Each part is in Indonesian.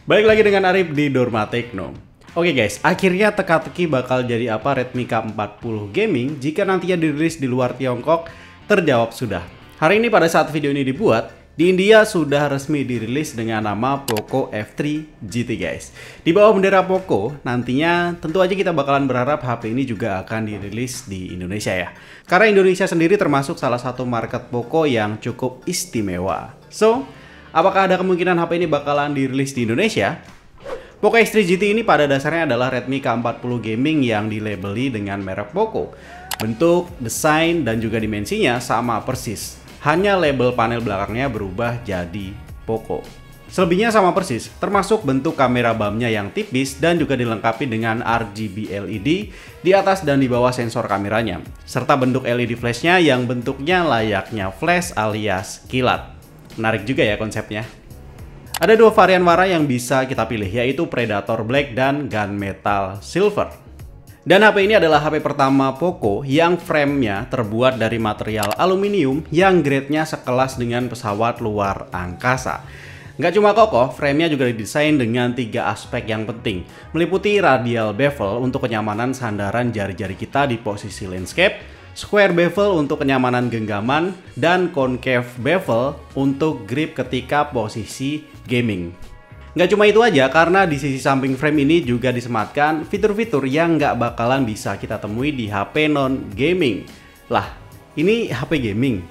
Balik lagi dengan Arif di Dorma Tekno. Oke guys, akhirnya teka-teki bakal jadi apa Redmi K40 Gaming jika nantinya dirilis di luar Tiongkok terjawab sudah. Hari ini pada saat video ini dibuat, di India sudah resmi dirilis dengan nama Poco F3 GT guys. Di bawah bendera Poco, nantinya tentu aja kita bakalan berharap HP ini juga akan dirilis di Indonesia ya. Karena Indonesia sendiri termasuk salah satu market Poco yang cukup istimewa. So, apakah ada kemungkinan HP ini bakalan dirilis di Indonesia? Poco X3 GT ini pada dasarnya adalah Redmi K40 Gaming yang dilabeli dengan merek Poco. Bentuk, desain, dan juga dimensinya sama persis. Hanya label panel belakangnya berubah jadi Poco. Selebihnya sama persis, termasuk bentuk kamera BAM-nya yang tipis dan juga dilengkapi dengan RGB LED di atas dan di bawah sensor kameranya. Serta bentuk LED flashnya yang bentuknya layaknya flash alias kilat. Menarik juga ya konsepnya. Ada dua varian warna yang bisa kita pilih, yaitu Predator Black dan Gunmetal Silver. Dan HP ini adalah HP pertama Poco yang frame-nya terbuat dari material aluminium yang grade-nya sekelas dengan pesawat luar angkasa. Nggak cuma kokoh, frame-nya juga didesain dengan 3 aspek yang penting, meliputi radial bevel untuk kenyamanan sandaran jari-jari kita di posisi landscape, square bevel untuk kenyamanan genggaman, dan concave bevel untuk grip ketika posisi gaming. Nggak cuma itu aja, karena di sisi samping frame ini juga disematkan fitur-fitur yang nggak bakalan bisa kita temui di HP non-gaming. Lah, ini HP gaming.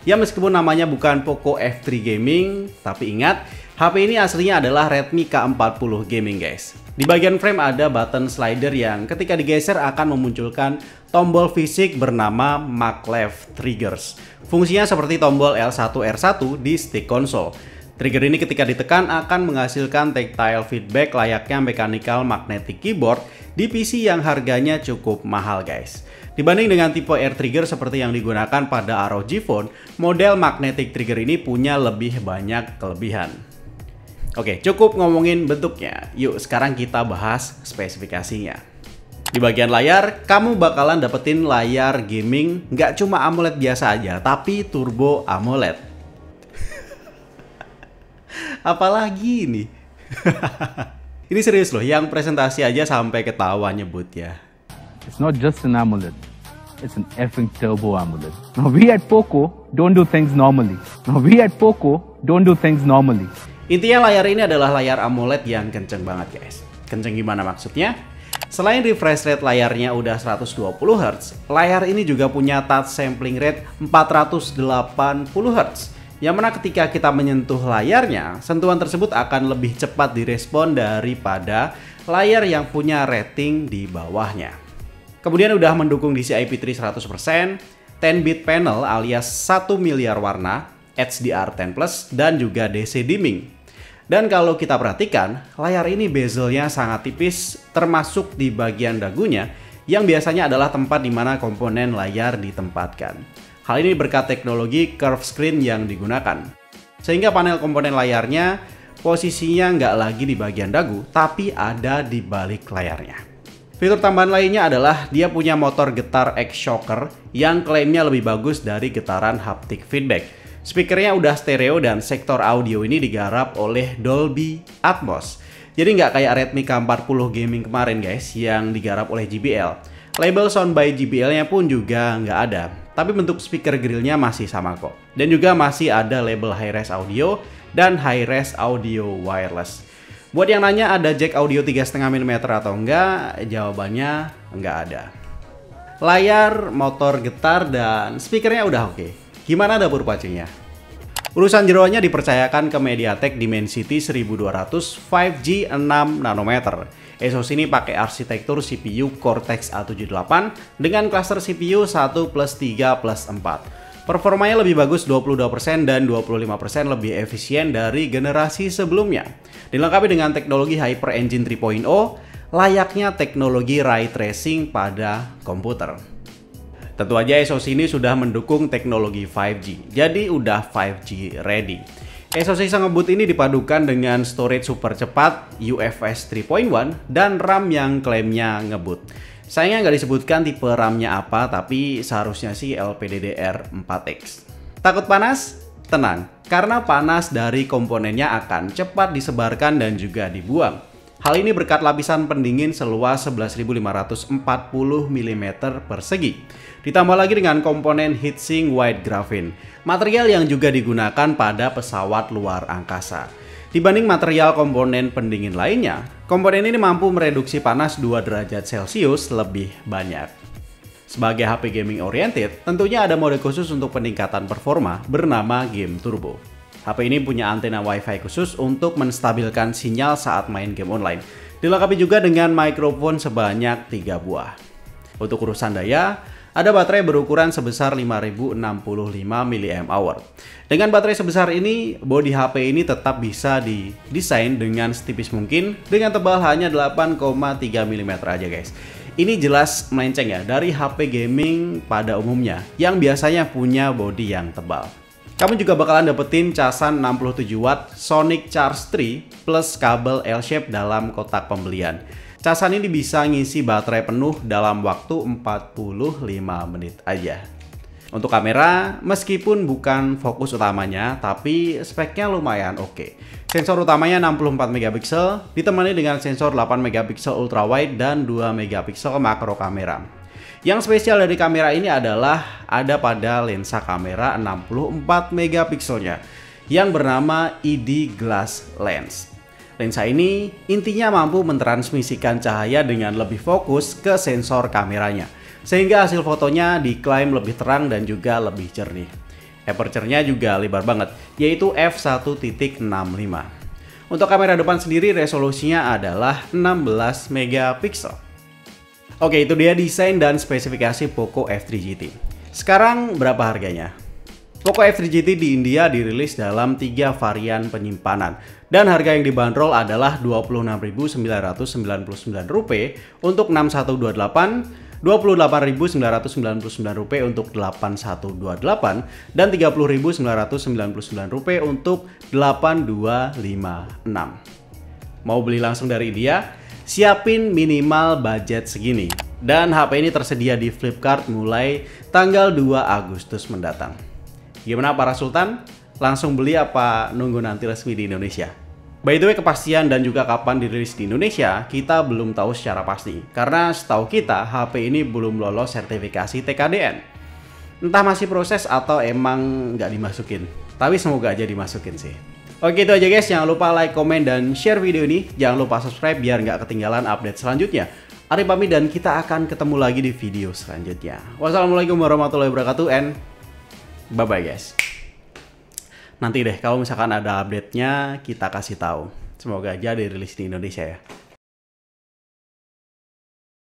Ya meskipun namanya bukan Poco F3 Gaming, tapi ingat, HP ini aslinya adalah Redmi K40 Gaming guys. Di bagian frame ada button slider yang ketika digeser akan memunculkan tombol fisik bernama maglev triggers. Fungsinya seperti tombol L1 R1 di stick konsol. Trigger ini ketika ditekan akan menghasilkan tactile feedback layaknya mechanical magnetic keyboard di PC yang harganya cukup mahal guys. Dibanding dengan tipe air trigger seperti yang digunakan pada ROG Phone, model magnetic trigger ini punya lebih banyak kelebihan. Oke, cukup ngomongin bentuknya. Yuk sekarang kita bahas spesifikasinya. Di bagian layar, kamu bakalan dapetin layar gaming nggak cuma AMOLED biasa aja, tapi Turbo AMOLED. Apalagi ini? Ini serius loh, yang presentasi aja sampai ketawa nyebut ya. It's not just an AMOLED, it's an effing Turbo AMOLED. Now we at Poco don't do things normally. Intinya layar ini adalah layar AMOLED yang kenceng banget guys. Kenceng gimana maksudnya? Selain refresh rate layarnya udah 120 Hz, layar ini juga punya touch sampling rate 480 Hz. Yang mana ketika kita menyentuh layarnya, sentuhan tersebut akan lebih cepat direspon daripada layar yang punya rating di bawahnya. Kemudian udah mendukung DCI P3 100%, 10-bit panel alias 1 miliar warna, HDR10+, dan juga DC dimming. Dan kalau kita perhatikan, layar ini bezelnya sangat tipis termasuk di bagian dagunya yang biasanya adalah tempat di mana komponen layar ditempatkan. Hal ini berkat teknologi curve screen yang digunakan. Sehingga panel komponen layarnya posisinya nggak lagi di bagian dagu, tapi ada di balik layarnya. Fitur tambahan lainnya adalah dia punya motor getar X-Shocker yang klaimnya lebih bagus dari getaran haptic feedback. Speakernya udah stereo dan sektor audio ini digarap oleh Dolby Atmos. Jadi nggak kayak Redmi K40 Gaming kemarin guys yang digarap oleh JBL. Label Sound by JBL-nya pun juga nggak ada, tapi bentuk speaker grillnya masih sama kok. Dan juga masih ada label Hi-Res Audio dan Hi-Res Audio Wireless. Buat yang nanya ada jack audio 3,5 mm atau enggak, jawabannya enggak ada. Layar, motor getar, dan speakernya udah oke. Gimana dapur pacunya? Urusan jeroannya dipercayakan ke MediaTek Dimensity 1200 5G 6 nanometer. SoC ini pakai arsitektur CPU Cortex A78 dengan klaster CPU 1+3+4. Performanya lebih bagus 22% dan 25% lebih efisien dari generasi sebelumnya. Dilengkapi dengan teknologi Hyper Engine 3.0, layaknya teknologi ray tracing pada komputer. Tentu aja SoC ini sudah mendukung teknologi 5G, jadi udah 5G ready. SoC sang ngebut ini dipadukan dengan storage super cepat UFS 3.1 dan RAM yang klaimnya ngebut. Sayangnya nggak disebutkan tipe RAM-nya apa, tapi seharusnya sih LPDDR4X. Takut panas? Tenang, karena panas dari komponennya akan cepat disebarkan dan juga dibuang. Hal ini berkat lapisan pendingin seluas 11.540 mm persegi. Ditambah lagi dengan komponen heatsink white graphene, material yang juga digunakan pada pesawat luar angkasa. Dibanding material komponen pendingin lainnya, komponen ini mampu mereduksi panas 2 derajat Celcius lebih banyak. Sebagai HP gaming oriented, tentunya ada mode khusus untuk peningkatan performa bernama Game Turbo. HP ini punya antena Wi-Fi khusus untuk menstabilkan sinyal saat main game online. Dilengkapi juga dengan mikrofon sebanyak 3 buah. Untuk urusan daya, ada baterai berukuran sebesar 5065 mAh. Dengan baterai sebesar ini, bodi HP ini tetap bisa didesain dengan setipis mungkin dengan tebal hanya 8,3 mm aja guys. Ini jelas melenceng ya dari HP gaming pada umumnya yang biasanya punya bodi yang tebal. Kamu juga bakalan dapetin casan 67 watt Sonic Charge 3 plus kabel L-shape dalam kotak pembelian. Casan ini bisa ngisi baterai penuh dalam waktu 45 menit aja. Untuk kamera, meskipun bukan fokus utamanya, tapi speknya lumayan oke. Sensor utamanya 64 megapiksel, ditemani dengan sensor 8 megapiksel ultrawide dan 2 megapiksel makro kamera. Yang spesial dari kamera ini adalah ada pada lensa kamera 64 megapikselnya yang bernama ID Glass Lens. Lensa ini intinya mampu mentransmisikan cahaya dengan lebih fokus ke sensor kameranya, sehingga hasil fotonya diklaim lebih terang dan juga lebih jernih. Aperture-nya juga lebar banget, yaitu f1.65. Untuk kamera depan sendiri resolusinya adalah 16 megapiksel. Oke, itu dia desain dan spesifikasi Poco F3 GT. Sekarang berapa harganya? Poco F3 GT di India dirilis dalam 3 varian penyimpanan dan harga yang dibanderol adalah Rp26.999 untuk 6128, Rp28.999 untuk 8128, dan Rp30.999 untuk 8256. Mau beli langsung dari India? Siapin minimal budget segini. Dan HP ini tersedia di Flipkart mulai tanggal 2 Agustus mendatang. Gimana para Sultan? Langsung beli apa nunggu nanti resmi di Indonesia? By the way, kepastian dan juga kapan dirilis di Indonesia, kita belum tahu secara pasti. Karena setahu kita, HP ini belum lolos sertifikasi TKDN. Entah masih proses atau emang nggak dimasukin. Tapi semoga aja dimasukin sih. Oke, itu aja guys. Jangan lupa like, komen, dan share video ini. Jangan lupa subscribe biar nggak ketinggalan update selanjutnya. Ari pamit dan kita akan ketemu lagi di video selanjutnya. Wassalamualaikum warahmatullahi wabarakatuh and bye-bye guys. Nanti deh kalau misalkan ada update-nya kita kasih tahu. Semoga aja dirilis di Indonesia ya.